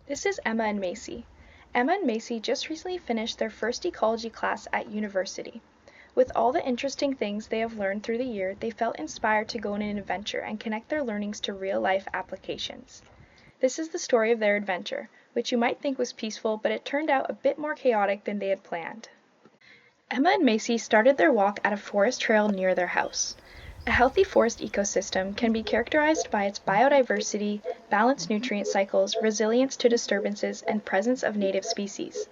This is Emma and Macy. Emma and Macy just recently finished their first ecology class at university. With all the interesting things they have learned through the year, they felt inspired to go on an adventure and connect their learnings to real-life applications. This is the story of their adventure, which you might think was peaceful, but it turned out a bit more chaotic than they had planned. Emma and Macy started their walk at a forest trail near their house. A healthy forest ecosystem can be characterized by its biodiversity, balanced nutrient cycles, resilience to disturbances, and presence of native species.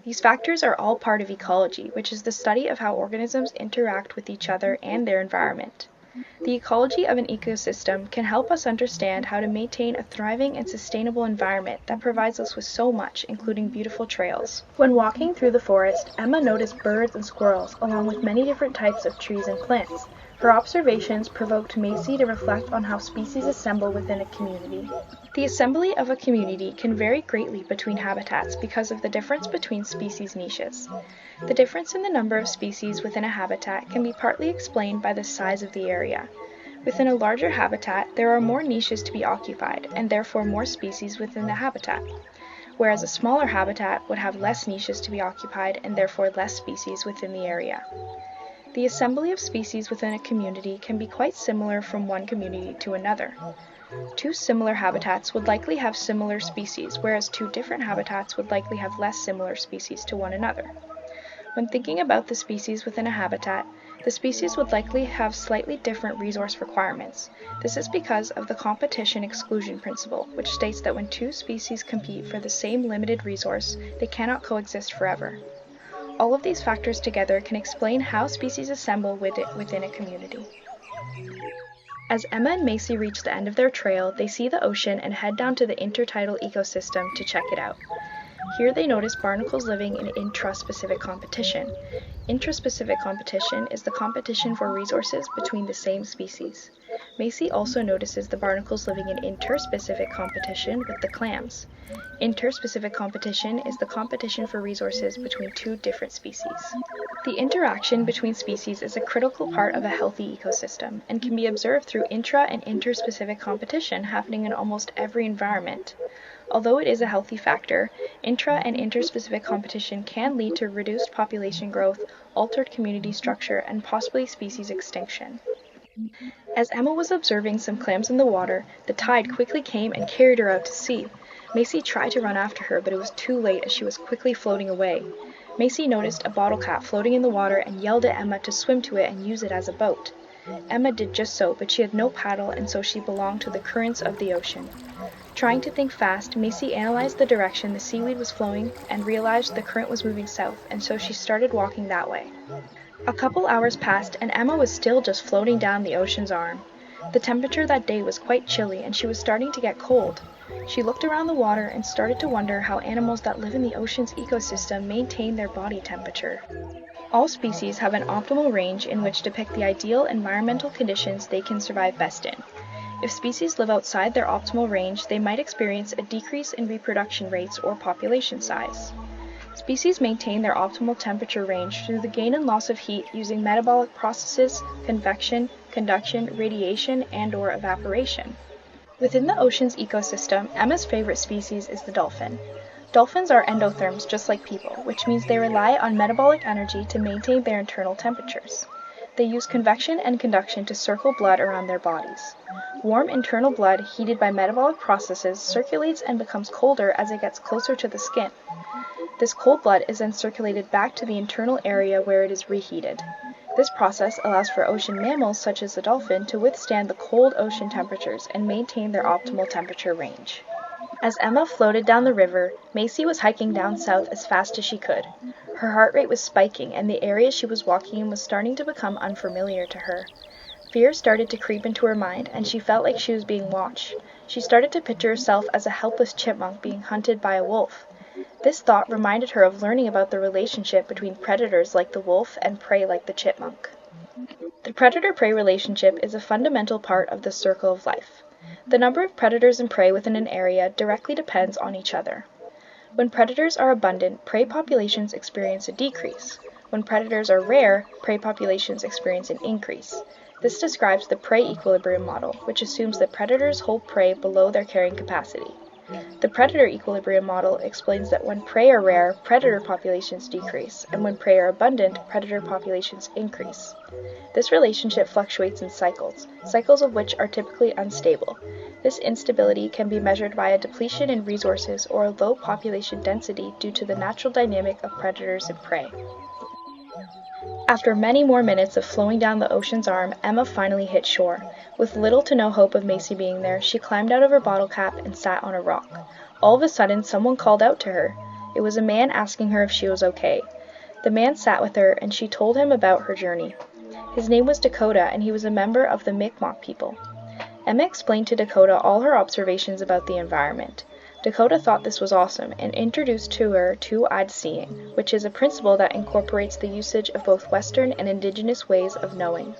These factors are all part of ecology, which is the study of how organisms interact with each other and their environment. The ecology of an ecosystem can help us understand how to maintain a thriving and sustainable environment that provides us with so much, including beautiful trails. When walking through the forest, Emma noticed birds and squirrels, along with many different types of trees and plants. Her observations provoked Macy to reflect on how species assemble within a community. The assembly of a community can vary greatly between habitats because of the difference between species niches. The difference in the number of species within a habitat can be partly explained by the size of the area. Within a larger habitat, there are more niches to be occupied, and therefore more species within the habitat, whereas a smaller habitat would have less niches to be occupied and therefore less species within the area. The assembly of species within a community can be quite similar from one community to another. Two similar habitats would likely have similar species, whereas two different habitats would likely have less similar species to one another. When thinking about the species within a habitat, the species would likely have slightly different resource requirements. This is because of the competition exclusion principle, which states that when two species compete for the same limited resource, they cannot coexist forever. All of these factors together can explain how species assemble within a community. As Emma and Macy reach the end of their trail, they see the ocean and head down to the intertidal ecosystem to check it out. Here they notice barnacles living in intraspecific competition. Intraspecific competition is the competition for resources between the same species. Macy also notices the barnacles living in interspecific competition with the clams. Interspecific competition is the competition for resources between two different species. The interaction between species is a critical part of a healthy ecosystem and can be observed through intra and interspecific competition happening in almost every environment. Although it is a healthy factor, intra and interspecific competition can lead to reduced population growth, altered community structure, and possibly species extinction. As Emma was observing some clams in the water, the tide quickly came and carried her out to sea. Macy tried to run after her, but it was too late as she was quickly floating away. Macy noticed a bottle cap floating in the water and yelled at Emma to swim to it and use it as a boat. Emma did just so, but she had no paddle, and so she belonged to the currents of the ocean. Trying to think fast, Macy analyzed the direction the seaweed was flowing and realized the current was moving south, and so she started walking that way. A couple hours passed, and Emma was still just floating down the ocean's arm. The temperature that day was quite chilly, and she was starting to get cold. She looked around the water and started to wonder how animals that live in the ocean's ecosystem maintain their body temperature. All species have an optimal range in which to pick the ideal environmental conditions they can survive best in. If species live outside their optimal range, they might experience a decrease in reproduction rates or population size. Species maintain their optimal temperature range through the gain and loss of heat using metabolic processes, convection, conduction, radiation, and/or evaporation. Within the ocean's ecosystem, Emma's favorite species is the dolphin. Dolphins are endotherms just like people, which means they rely on metabolic energy to maintain their internal temperatures. They use convection and conduction to circle blood around their bodies. Warm internal blood, heated by metabolic processes, circulates and becomes colder as it gets closer to the skin. This cold blood is then circulated back to the internal area where it is reheated. This process allows for ocean mammals such as the dolphin to withstand the cold ocean temperatures and maintain their optimal temperature range. As Emma floated down the river, Macy was hiking down south as fast as she could. Her heart rate was spiking, and the area she was walking in was starting to become unfamiliar to her. Fear started to creep into her mind, and she felt like she was being watched. She started to picture herself as a helpless chipmunk being hunted by a wolf. This thought reminded her of learning about the relationship between predators like the wolf and prey like the chipmunk. The predator-prey relationship is a fundamental part of the circle of life. The number of predators and prey within an area directly depends on each other. When predators are abundant, prey populations experience a decrease. When predators are rare, prey populations experience an increase. This describes the prey equilibrium model, which assumes that predators hold prey below their carrying capacity. The predator equilibrium model explains that when prey are rare, predator populations decrease, and when prey are abundant, predator populations increase. This relationship fluctuates in cycles of which are typically unstable. This instability can be measured by a depletion in resources or a low population density due to the natural dynamic of predators and prey. After many more minutes of flowing down the ocean's arm, Emma finally hit shore. With little to no hope of Macy being there, she climbed out of her bottle cap and sat on a rock. All of a sudden, someone called out to her. It was a man asking her if she was okay. The man sat with her, and she told him about her journey. His name was Dakota, and he was a member of the Mi'kmaq people. Emma explained to Dakota all her observations about the environment. Dakota thought this was awesome and introduced to her two-eyed seeing, which is a principle that incorporates the usage of both Western and Indigenous ways of knowing.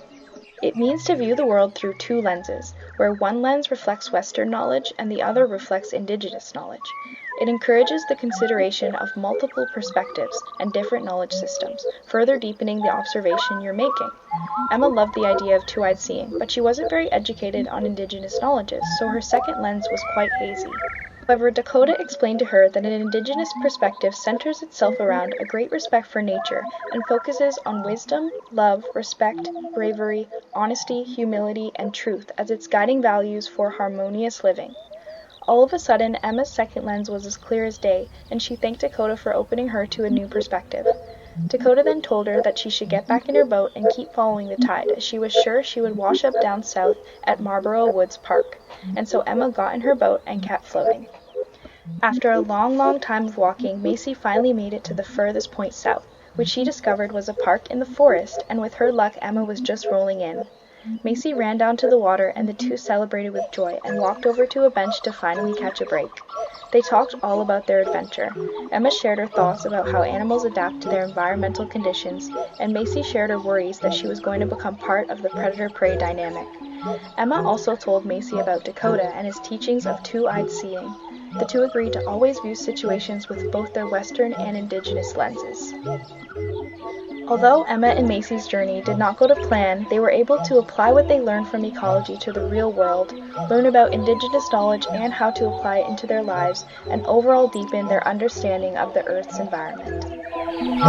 It means to view the world through two lenses, where one lens reflects Western knowledge and the other reflects Indigenous knowledge. It encourages the consideration of multiple perspectives and different knowledge systems, further deepening the observation you're making. Emma loved the idea of two-eyed seeing, but she wasn't very educated on Indigenous knowledges, so her second lens was quite hazy. However, Dakota explained to her that an Indigenous perspective centers itself around a great respect for nature and focuses on wisdom, love, respect, bravery, honesty, humility, and truth as its guiding values for harmonious living. All of a sudden, Emma's second lens was as clear as day, and she thanked Dakota for opening her to a new perspective. Dakota then told her that she should get back in her boat and keep following the tide, as she was sure she would wash up down south at Marlborough Woods Park, and so Emma got in her boat and kept floating. After a long time of walking, Macy finally made it to the furthest point south, which she discovered was a park in the forest, and with her luck, Emma was just rolling in. Macy ran down to the water, and the two celebrated with joy and walked over to a bench to finally catch a break. They talked all about their adventure. Emma shared her thoughts about how animals adapt to their environmental conditions, and Macy shared her worries that she was going to become part of the predator-prey dynamic. Emma also told Macy about Dakota and his teachings of two-eyed seeing. The two agreed to always view situations with both their Western and Indigenous lenses. Although Emma and Macy's journey did not go to plan, they were able to apply what they learned from ecology to the real world, learn about Indigenous knowledge and how to apply it into their lives, and overall deepen their understanding of the Earth's environment.